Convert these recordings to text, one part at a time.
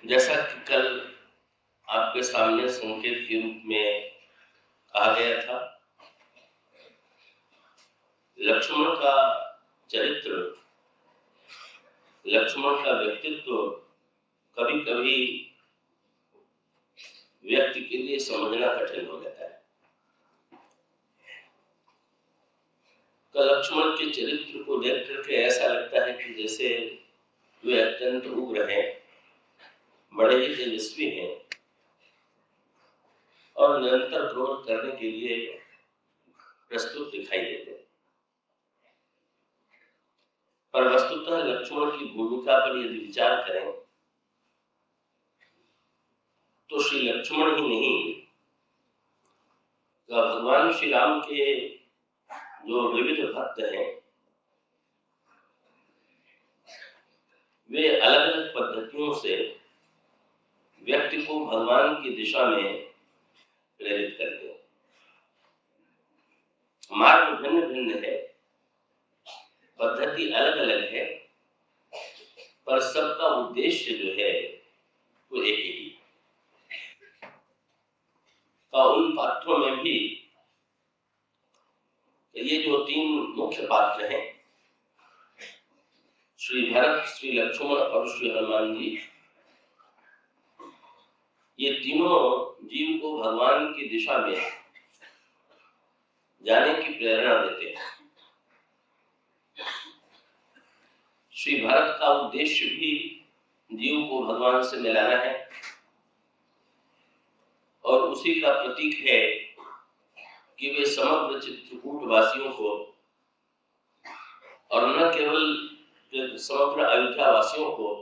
जैसा कि कल आपके सामने संकेत के रूप में कहा गया था, लक्ष्मण का चरित्र, लक्ष्मण का व्यक्तित्व कभी कभी व्यक्ति के लिए समझना कठिन हो जाता है। लक्ष्मण के चरित्र को देख करके ऐसा लगता है कि जैसे वे अत्यंत उग्र हैं, बड़े ही तेजस्वी हैं और निरंतर क्रोध करने के लिए प्रस्तुत दिखाई देते हैं। पर वस्तुतः लक्ष्मण की भूमिका पर यदि विचार करें तो श्री लक्ष्मण ही नहीं, भगवान श्री राम के जो विविध भक्त हैं वे अलग अलग पद्धतियों से व्यक्ति को भगवान की दिशा में प्रेरित करते हैं। मार्ग भिन्न भिन्न है, पद्धति अलग अलग है, पर सबका उद्देश्य जो है वो एक ही। उन पात्रों में भी ये जो तीन मुख्य पात्र हैं, श्री भरत, श्री लक्ष्मण और श्री हनुमान जी, ये तीनों जीव को भगवान की दिशा में जाने की प्रेरणा देते हैं। श्री भरत का उद्देश्य भी जीव को भगवान से मिलाना है और उसी का प्रतीक है कि वे समग्र चित्रकूट वासियों को और न केवल समग्र अयोध्या वासियों को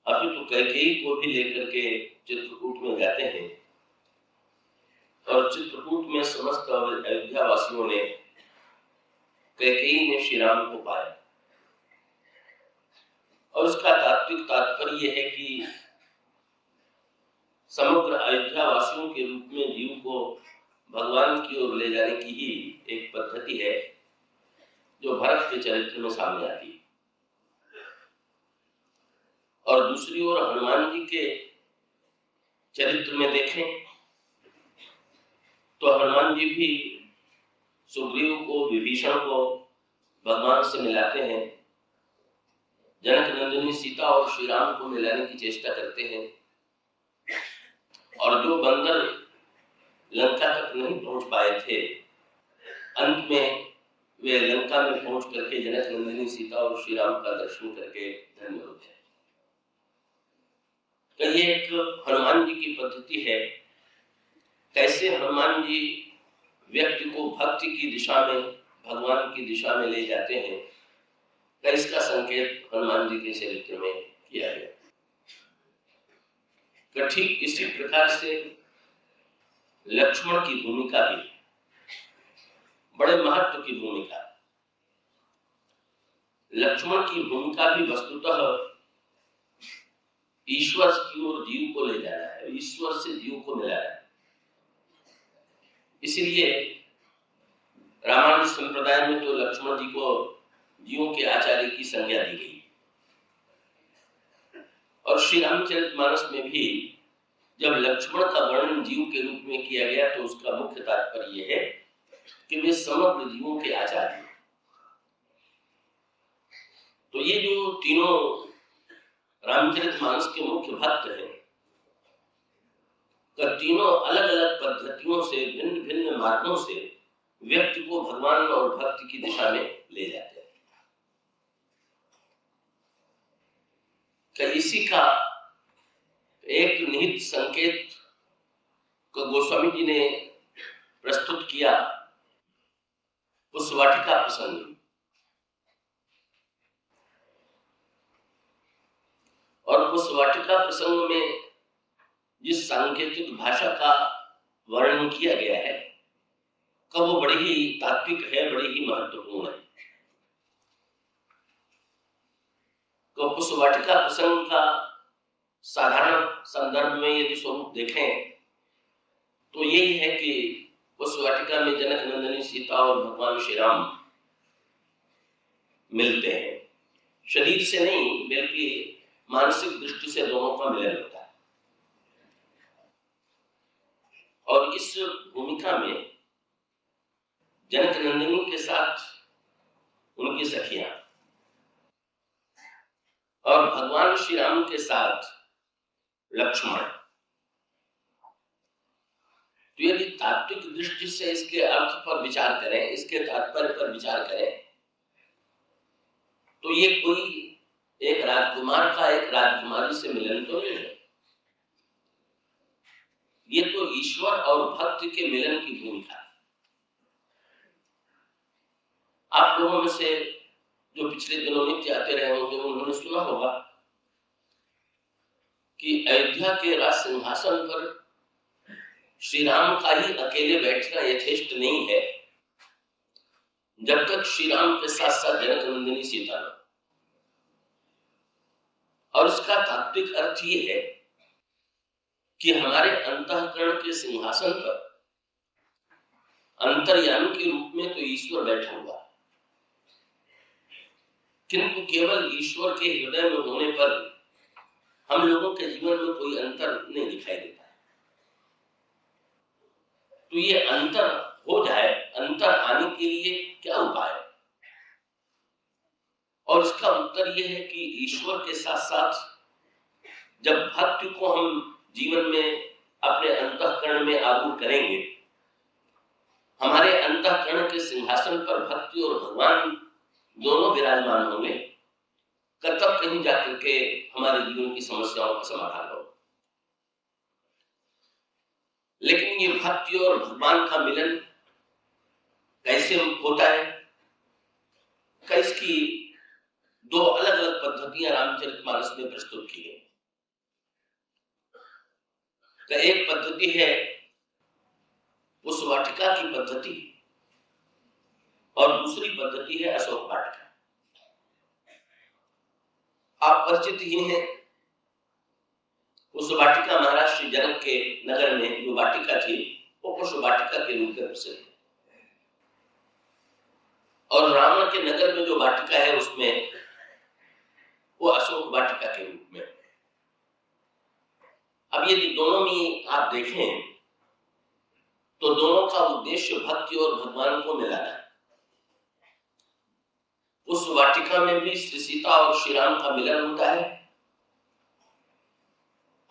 अपितु कैकेयी को भी लेकर के चित्रकूट में जाते हैं और चित्रकूट में समस्त अयोध्या वासियों ने, कैकेयी ने श्री राम को पाया। और उसका तात्विक तात्पर्य यह है कि समग्र अयोध्या वासियों के रूप में जीव को भगवान की ओर ले जाने की ही एक पद्धति है जो भरत के चरित्र में सामने आती है। और दूसरी ओर हनुमान जी के चरित्र में देखें तो हनुमान जी भी सुग्रीव को, विभीषण को भगवान से मिलाते हैं, जनक नंदिनी सीता और श्री राम को मिलाने की चेष्टा करते हैं। और जो बंदर लंका तक नहीं पहुंच पाए थे, अंत में वे लंका में पहुंच करके जनक नंदिनी सीता और श्री राम का दर्शन करके धन्य होते हैं। तो ये एक हनुमान जी की पद्धति है, कैसे हनुमान जी व्यक्ति को भक्ति की दिशा में, भगवान की दिशा में ले जाते हैं। तो इसका संकेत हनुमान जी के चरित्र में किया गया। तो ठीक इसी प्रकार से लक्ष्मण की भूमिका भी बड़े महत्व की भूमिका। लक्ष्मण की भूमिका भी वस्तुतः ईश्वर की ओर जीव को ले जाना है, ईश्वर से जीव को मिलाना है। इसलिए रामानुज संप्रदाय में तो लक्ष्मण जी को जीवों के आचार्य की संज्ञा दी गई और श्री रामचरितमानस में भी जब लक्ष्मण का वर्णन जीव के रूप में किया गया तो उसका मुख्य तात्पर्य यह है कि वे समग्र जीवों के आचार्य हैं। तो ये जो तीनों रामचरितमानस के मुख्य भक्त हैं, तो तीनों अलग अलग पद्धतियों से, भिन्न भिन्न मार्गों से व्यक्ति को भगवान और भक्ति की दिशा में ले जाते हैं। इसी का एक निहित संकेत को गोस्वामी जी ने प्रस्तुत किया उस वाटिका प्रसंग। और उस वाटिका प्रसंग में जिस सांकेतिक भाषा का वर्णन किया गया है वो बड़ी ही तात्विक है, बड़ी ही महत्वपूर्ण है। तो उस वाटिका प्रसंग का साधारण संदर्भ में यदि स्वरूप देखें तो यही है कि उस वाटिका में जनक नंदिनी सीता और भगवान श्री राम मिलते हैं। शरीर से नहीं बल्कि मानसिक दृष्टि से दोनों का मिलन होता है। और इस भूमिका में जनक नंदिनी के साथ उनकी सखियां और भगवान श्री राम के साथ लक्ष्मण। तो यदि तात्विक दृष्टि से इसके अर्थ पर विचार करें, इसके तात्पर्य पर विचार करें, तो ये कोई एक राजकुमार का एक राजकुमारी से मिलन तो नहीं है। ये तो ईश्वर और भक्त के मिलन की भूमिका है। आप लोगों में से जो पिछले दिनों नित्य आते रहे होंगे उन्होंने सुना होगा कि अयोध्या के राज सिंहासन पर श्री राम का ही अकेले बैठना यथेष्ट नहीं है जब तक श्री राम के साथ साथ जनक नंदिनी सीता न। और इसका तात्विक अर्थ ये है कि हमारे अंतःकरण के सिंहासन पर अंतर्यामी के रूप में तो ईश्वर बैठा हुआ, किंतु केवल ईश्वर के हृदय में होने पर हम लोगों के जीवन में कोई अंतर नहीं दिखाई देता है। तो ये अंतर हो जाए, अंतर आने के लिए क्या उपाय है? और इसका उत्तर यह है कि ईश्वर के साथ साथ जब भक्ति को हम जीवन में अपने अंतःकरण में आरूढ़ करेंगे, हमारे अंतःकरण के सिंहासन पर भक्ति और भगवान दोनों विराजमान होंगे, तब कहीं जाकर के हमारे जीवन की समस्याओं का समाधान हो। लेकिन ये भक्ति और भगवान का मिलन कैसे होता है? इसकी दो अलग अलग पद्धतियां रामचरितमानस में प्रस्तुत की गई। एक पद्धति है उस वाटिका की पद्धति और दूसरी पद्धति है अशोक वाटिका। आप परिचित ही हैं उस वाटिका। महाराज श्री जनक के नगर में जो वाटिका थी वो पुष्प वाटिका के रूप में प्रसिद्ध है, और रावण के नगर में जो वाटिका है उसमें वो अशोक वाटिका के रूप में। अब यदि दोनों में आप देखें तो दोनों का उद्देश्य भक्ति और भगवान को मिलाना है। उस वाटिका में भी श्री सीता और श्री राम का मिलन होता है,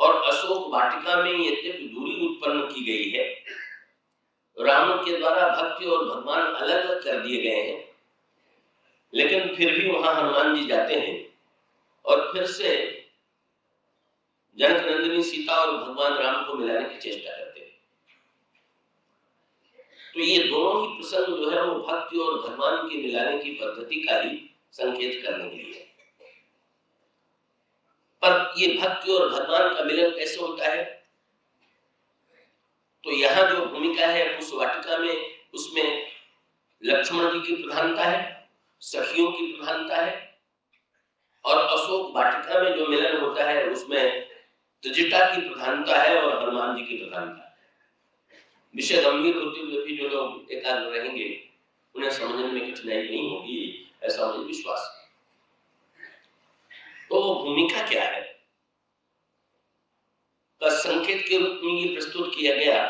और अशोक वाटिका में यद्यपि दूरी उत्पन्न की गई है, राम के द्वारा भक्ति और भगवान अलग अलग कर दिए गए हैं, लेकिन फिर भी वहां हनुमान जी जाते हैं और फिर से जनक नंदिनी सीता और भगवान राम को मिलाने की चेष्टा करते हैं। तो ये दोनों ही प्रसंग जो है वो भक्ति और भगवान के मिलाने की पद्धति का ही संकेत करने के लिए। पर ये भक्ति और भगवान का मिलन कैसे होता है? तो यहाँ जो भूमिका है उस वाटिका में, उसमें लक्ष्मण जी की प्रधानता है, सखियों की प्रधानता है, और अशोक वाटिका में जो मिलन होता है उसमें त्रिजटा की प्रधानता है और हनुमान जी की प्रधानता है। विषय गंभीर होते हुए भी जो लोग एकाग्र रहेंगे उन्हें समझने में कठिनाई नहीं होगी, ऐसा मुझे विश्वास है। तो भूमिका क्या है? का संकेत के रूप में ये प्रस्तुत किया गया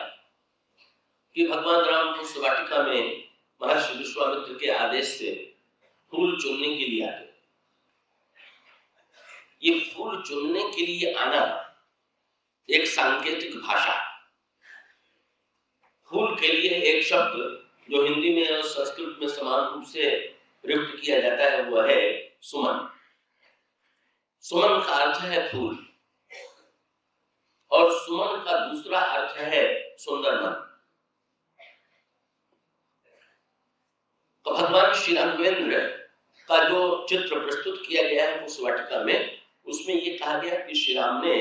कि भगवान राम उस वाटिका में महर्षि विश्वामित्र के आदेश से फूल चुनने के लिए आते। ये फूल चुनने के लिए आना एक सांकेतिक भाषा। फूल के लिए एक शब्द जो हिंदी में और संस्कृत में समान रूप से प्रयुक्त किया जाता है वो है सुमन। सुमन का अर्थ है फूल, और सुमन का दूसरा अर्थ है सुंदर मन। तो भगवान श्री राघवेंद्र का जो चित्र प्रस्तुत किया गया है उस वाटिका में, उसमें ये कहा गया कि श्री राम ने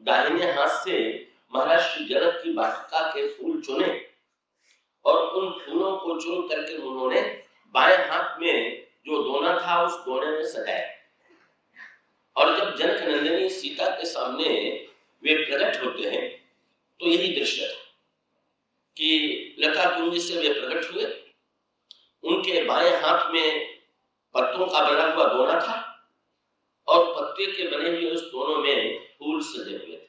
दाहिने हाथ से महाराज श्री जनक की वाटिका के फूल चुने और उन फूलों को चुन करके उन्होंने बाएं हाथ में जो दोना था उस दोने में सजाया। और जब जनक नंदिनी सीता के सामने वे प्रकट होते हैं तो यही दृश्य है कि लता कुंज से वे प्रकट हुए, उनके बाएं हाथ में पत्तों का बना हुआ दोना था और पत्ते के बने हुए उस दोनों में फूल सजे हुए थे।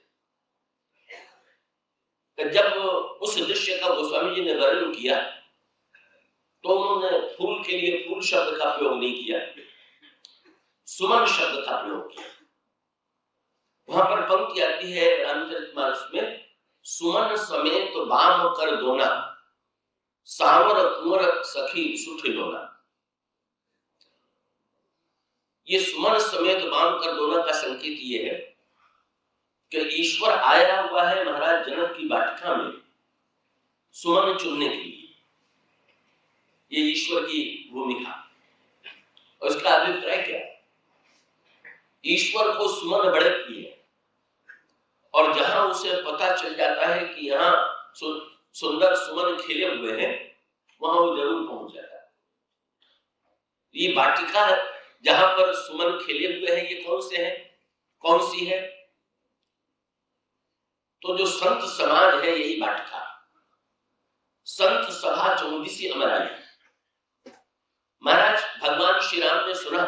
जब उस दृश्य का गोस्वामी जी ने वर्णन किया तो उन्होंने फूल के लिए फूल शब्द का प्रयोग नहीं किया, सुमन शब्द का प्रयोग किया। वहां पर पंक्ति आती है रामचरितमानस में, सुमन समेत बाम कर दोना, सावर कुंवर सखी सुख लोना। ये सुमन समेत बाम कर दोना का संकेत ये है कि ईश्वर आया हुआ है महाराज जनक की वाटिका में सुमन चुनने के लिए। ये ईश्वर की भूमिका। और उसका अभिप्राय क्या? ईश्वर को सुमन बड़े प्रिय है और जहां उसे पता चल जाता है कि यहाँ सुंदर सुमन खिले हुए हैं, वहां वो जरूर पहुंच जाता है। ये वाटिका जहां पर सुमन खिले हुए हैं, ये कौन से हैं? कौन सी है? तो जो संत समाज है यही वाटिका। संत सभा 14वीं अमर आई। महाराज भगवान श्री राम ने सुना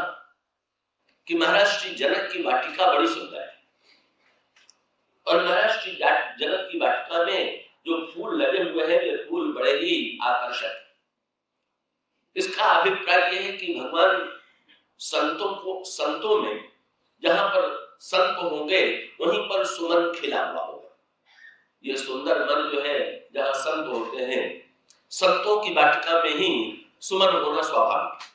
कि महाराज श्री जनक की वाटिका बड़ी सुंदर है और महाराज श्री जनक की वाटिका में जो फूल लगे हुए हैं वे फूल बड़े ही आकर्षक हैं। इसका अभिप्राय यह है कि भगवान संतों में जहां पर संत होंगे वहीं पर सुमन खिला हुआ होगा। ये सुंदर मन जो है जहां संत होते हैं, संतों की वाटिका में ही सुमन होना स्वाभाविक।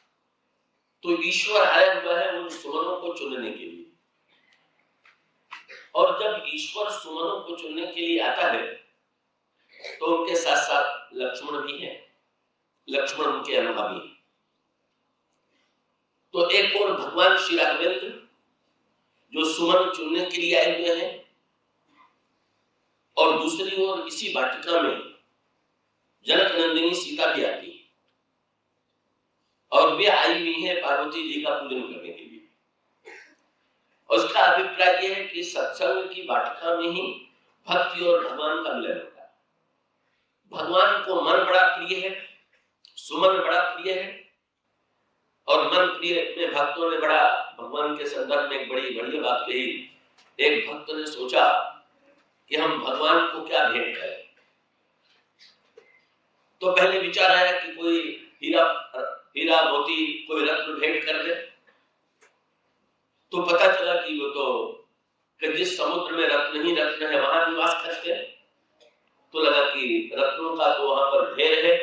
तो ईश्वर आया हुआ है उन सुमनों को चुनने के लिए। और जब ईश्वर सुमनों को चुनने के लिए आता है तो उनके साथ साथ लक्ष्मण भी है, लक्ष्मण उनके अनुगामी। तो एक और भगवान श्री राघवेंद्र जो सुमन चुनने के लिए आए हुए हैं और दूसरी ओर इसी वाटिका में जनक नंदिनी सीता भी आती है और वे आई हुई है पार्वती जी का पूजन करने के लिए। और उसका अभिप्राय यह है कि सत्संग की वाटिका में ही भक्ति और भगवान का मिलन होता है। भगवान को मन बड़ा प्रिय है, सुमन बड़ा प्रिय है और मन प्रिय में भक्तों ने बड़ा भगवान के संदर्भ में एक बड़ी बढ़िया बात कही। एक भक्त ने सोचा कि हम भगवान को क्या भेंट करें। तो पहले विचार आया कि कोई हीरा मोती कोई रत्न भेंट कर दे। तो पता चला कि वो तो कि जिस समुद्र में रत्न ही रत्न है वहां निवास करते हैं। तो लगा कि रत्नों का तो वहां पर ढेर है,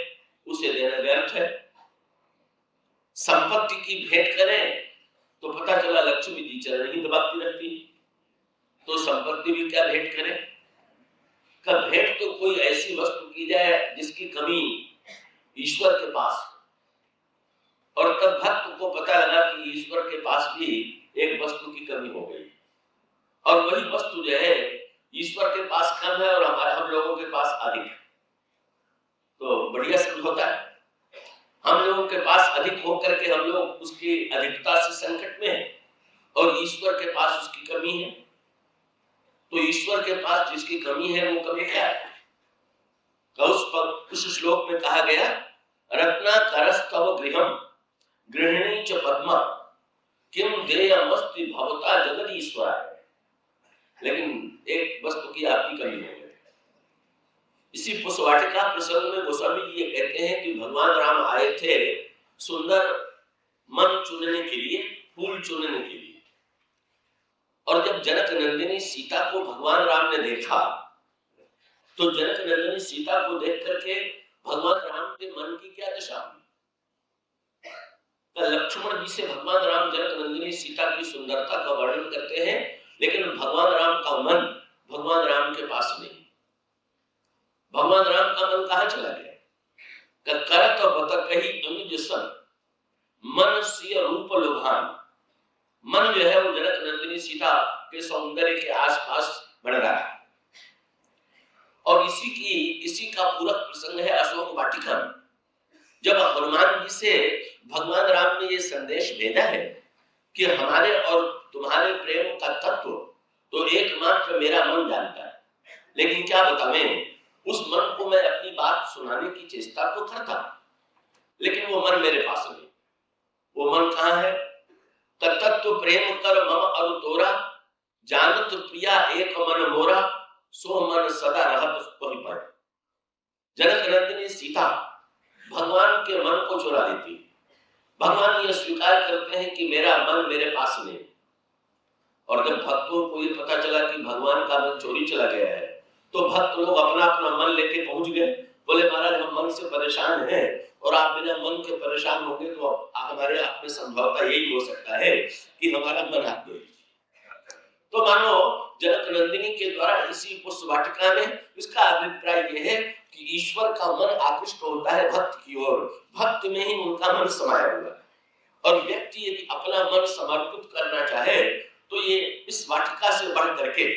उसे देना व्यर्थ है। संपत्ति की भेंट करें तो पता चला लक्ष्मी जी चरण ही दबाती रहती, तो संपत्ति भी क्या भेंट करें। कब भेंट तो कोई ऐसी वस्तु की जाए जिसकी कमी ईश्वर के पास। और तब भक्त को पता लगा कि ईश्वर के पास भी एक वस्तु की कमी हो गई और वही वस्तु जो है ईश्वर के पास कम है और हम लोगों के पास अधिक है। तो बढ़िया समझौता है। हम लोगों के पास अधिक होकर के हम लोग उसकी अधिकता से संकट में हैं और ईश्वर के पास उसकी कमी है। तो ईश्वर के पास जिसकी कमी है वो कमी क्या है? उस श्लोक में कहा गया, रत्ना करस्तव गृहम गृहिणी च पद्मा किम देयमस्ति भवता जगदीश्वराय। लेकिन एक वस्तु की आपकी कमी हो गई। इसी पुष्पवाटिका प्रसंग में गोस्वामी जी ये कहते हैं कि भगवान राम आए थे सुंदर मन चुनने के लिए, फूल चुनने के लिए। और जब जनक नंदिनी सीता को भगवान राम ने देखा तो जनक नंदिनी सीता को देख करके भगवान राम के मन की क्या दशा हुई। लक्ष्मण जी से भगवान राम जनक नंदिनी सीता की सुंदरता का वर्णन करते हैं, लेकिन भगवान राम का मन भगवान राम के पास नहीं। भगवान राम का मन कहाँ चला गया? करत बत कही अनुज सन मन सिय रूप लोभान। मन जो है वो जनक नंदिनी सीता के सौंदर्य के आसपास बढ़ रहा है। और इसी का पूरा प्रसंग है अशोक वाटिका में। जब हनुमान जी से भगवान राम ने ये संदेश भेजा है कि हमारे और तुम्हारे प्रेम का तत्व तो एकमात्र मेरा मन जानता है, लेकिन क्या बतावें, उस मन को मैं अपनी बात सुनाने की चेष्टा तो करता, लेकिन वो मन मेरे पास नहीं। वो मन कहाँ है? तत्व प्रेम कर मम अरु तोरा, जानत प्रिया एक मन मोरा, सो मन सदा रहत वही पर। जनक नंदिनी सीता भगवान के मन को चुरा लेती। भगवान ये स्वीकार करते हैं कि मेरा मन मेरे पास नहीं। और जब भक्तों को ये पता चला कि भगवान का मन चोरी चला गया है, तो भक्त लोग अपना अपना मन लेके पहुंच गए। बोले महाराज हम मन से परेशान हैं और आप बिना मन के परेशान होंगे तो हमारे आप में संभवता यही हो सकता है कि हमारा मन आप में। तो मानो जनक नंदिनी के द्वारा इसी पुष्प वाटिका में इसका अभिप्राय यह है कि ईश्वर का मन आकृष्ट होता है भक्त की ओर, भक्त में ही उनका मन समाया हुआ है। और व्यक्ति यदि अपना मन समर्पित करना चाहे तो ये इस वाटिका से बढ़ करके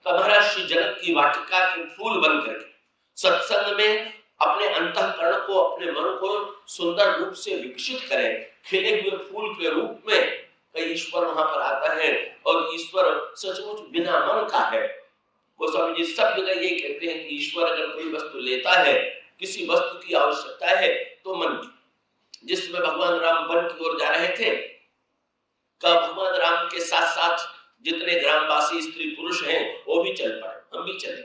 महाराज श्री जनक की वाटिका के फूल बन करके सत्संग में अपने अंतःकरण को, अपने मन को सुंदर रूप से विकसित करें। खिले हुए फूल के रूप में ईश्वर वहां पर आता है और ईश्वर सचमुच बिना मन का है। गोस्वामी जी सब जगह ये कहते हैं कि ईश्वर अगर कोई वस्तु लेता है, किसी वस्तु की आवश्यकता है तो मन की। जिसमें भगवान राम वन की ओर जा रहे थे, कब भगवान राम के साथ साथ जितने ग्रामवासी स्त्री पुरुष हैं वो भी चल पड़े, हम भी चले।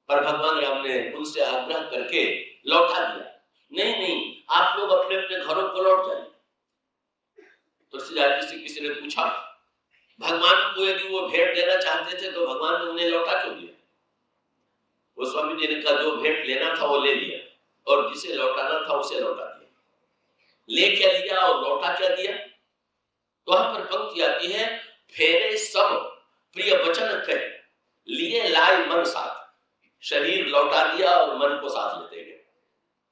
पर भगवान राम ने उनसे आग्रह करके लौटा दिया, नहीं नहीं आप लोग अपने अपने घरों को लौट जाइए। तुलसीदास जी से किसी ने पूछा भगवान को यदि वो भेंट देना चाहते थे तो भगवान ने उन्हें लौटा क्यों दिया? वो स्वामी जी ने कहा जो भेंट लेना था वो ले लिया और जिसे लौटाना था उसे लौटा दिया। ले क्या लिया और लौटा क्या दिया? तो वहां पर पंक्ति आती है, फेरे सब प्रिय वचन कहे, लिए लाए मन साथ। शरीर लौटा दिया और मन को साथ लेते गए।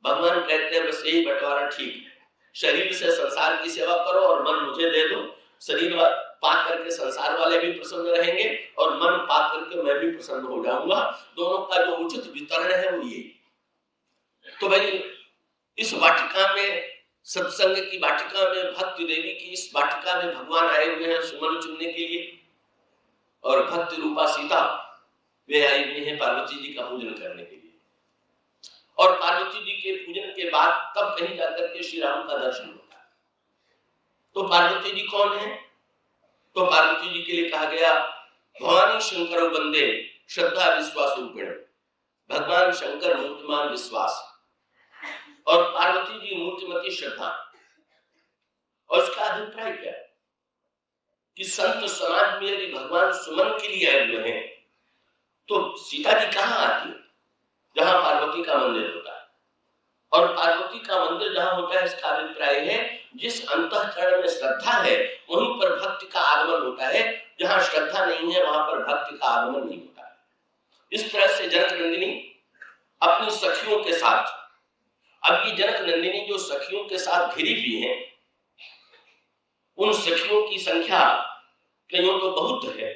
भगवान कहते हैं बस यही बंटवारा ठीक है, शरीर से संसार की सेवा करो और मन मुझे दे दो। शरीर पा करके संसार वाले भी प्रसन्न रहेंगे और मन पा करके मैं भी प्रसन्न हो जाऊंगा। दोनों का जो उचित वितरण है वो ये। तो भाई इस वाटिका में, सत्संग की वाटिका में, भक्ति देवी की इस वाटिका में भगवान आए हुए हैं सुमन चुनने के लिए। और भक्ति रूपा सीता वे आई हुई हैं पार्वती जी का पूजन करने के लिए। और पार्वती जी के पूजन के बाद तब कहीं जाकर के श्री राम का दर्शन होता है। तो पार्वती जी कौन है? तो पार्वती जी के लिए कहा गया भवानी शंकर वंदे श्रद्धा विश्वास रूपिण। भगवान शंकर मूर्तिमान विश्वास और पार्वती जी मूर्तिमती श्रद्धा। और इसका अभिप्राय क्या है कि संत समाज में यदि भगवान सुमन के लिए आए हुए हैं तो सीता जी कहां आती है? जहां पार्वती का मंदिर होता है। और पार्वती का मंदिर जहां होता है इसका अभिप्राय है जिस अंतःकरण में श्रद्धा है वहीं पर भक्ति का आगमन होता है। जहां श्रद्धा नहीं है वहां पर भक्ति का आगमन नहीं होता है। इस तरह से जनक नंदिनी अपनी सखियों के साथ, अब ये जनक नंदिनी जो सखियों के साथ घिरी हुई है, उन सखियों की संख्या कईयों तो बहुत है,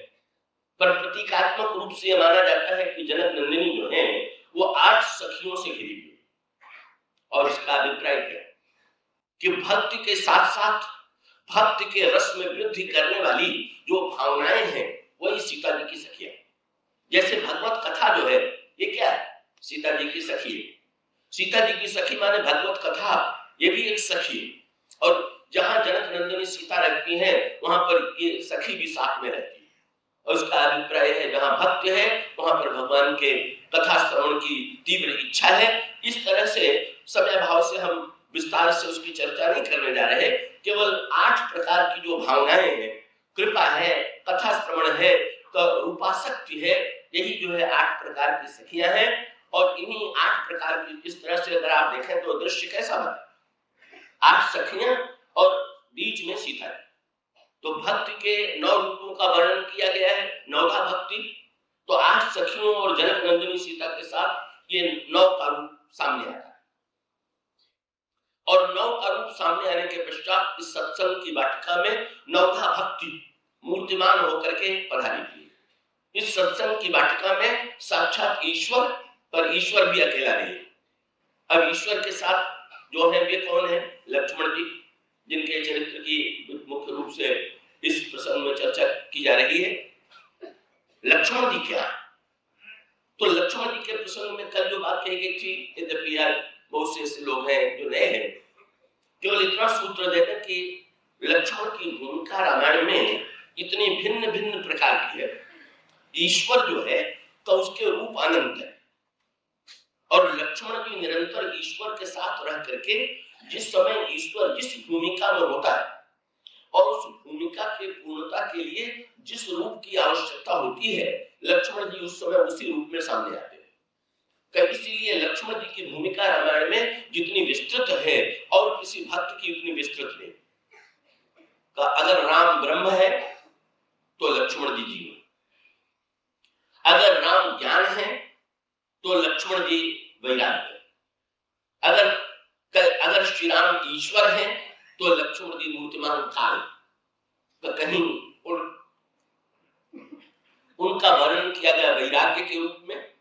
पर प्रतीकात्मक रूप से माना जाता है कि जनक नंदिनी जो है वो 8 सखियों से घिरी हुई। और इसका अभिप्राय क्या है कि भक्ति के साथ साथ भक्ति के रस में वृद्धि करने वाली जो भावनाएं हैं वही सीता जी की सखी है। जैसे भगवत कथा जो है ये क्या है? सीता जी की सखी है। सीता जी की सखी माने भगवत कथा, ये भी एक सखी है। और जहां जनक नंदिनी सीता रहती हैं वहां पर ये सखी भी साथ में रहती है। और उसका अभिप्राय है जहां भक्ति है वहां पर भगवान के कथा श्रवण की तीव्र इच्छा है। इस तरह से समय भाव से हम विस्तार से उसकी चर्चा नहीं करने जा रहे। केवल 8 प्रकार की जो भावनाएं हैं, कृपा है, कथा श्रवण है, रूपासक्ति है, यही जो है 8 प्रकार की सखियां हैं। और इन्हीं 8 प्रकार की इस तरह से अगर आप देखें तो दृश्य कैसा बना? 8 सखियां और बीच में सीता जी। तो भक्ति के 9 रूपों का वर्णन किया गया है, 9वां भक्ति। तो 8 सखियों और जनक नंदिनी सीता के साथ ये 9 का रूप सामने आता है। और 9 का रूप सामने आने के पश्चात इस सत्संग की वाटिका में 9वां भक्ति मूर्तिमान होकर के पधारी थी। इस सत्संग की वाटिका में साक्षात ईश्वर, पर ईश्वर भी अकेला नहीं। अब ईश्वर के साथ जो है वे कौन है? लक्ष्मण जी, जिनके चरित्र की मुख्य रूप से इस प्रसंग में चर्चा की जा रही है। लक्ष्मण जी क्या? तो लक्ष्मण जी के प्रसंग में कल जो बात कही गई थी, यद्यपि यार बहुत से ऐसे लोग हैं जो नए हैं, केवल इतना सूत्र देकर कि लक्ष्मण की भूमिका रामायण में इतनी भिन्न भिन्न प्रकार की है। ईश्वर जो है तो उसके रूप अनंत है, और लक्ष्मण जी निरंतर ईश्वर के साथ रह करके जिस समय ईश्वर जिस भूमिका में होता है और उस भूमिका के पूर्णता के लिए जिस रूप की आवश्यकता होती है, लक्ष्मण जी उस समय उसी रूप में सामने आते हैं। इसीलिए लक्ष्मण जी की भूमिका रामायण में जितनी विस्तृत है और किसी भक्त की उतनी विस्तृत नहीं। अगर राम ब्रह्म है तो लक्ष्मण जी जीवन, अगर राम ज्ञान है तो लक्ष्मण जी वैराग्य, अगर श्री राम ईश्वर है तो लक्ष्मण जी मूर्तिमान काल। तो कहीं उनका वर्णन किया गया वैराग्य के रूप में,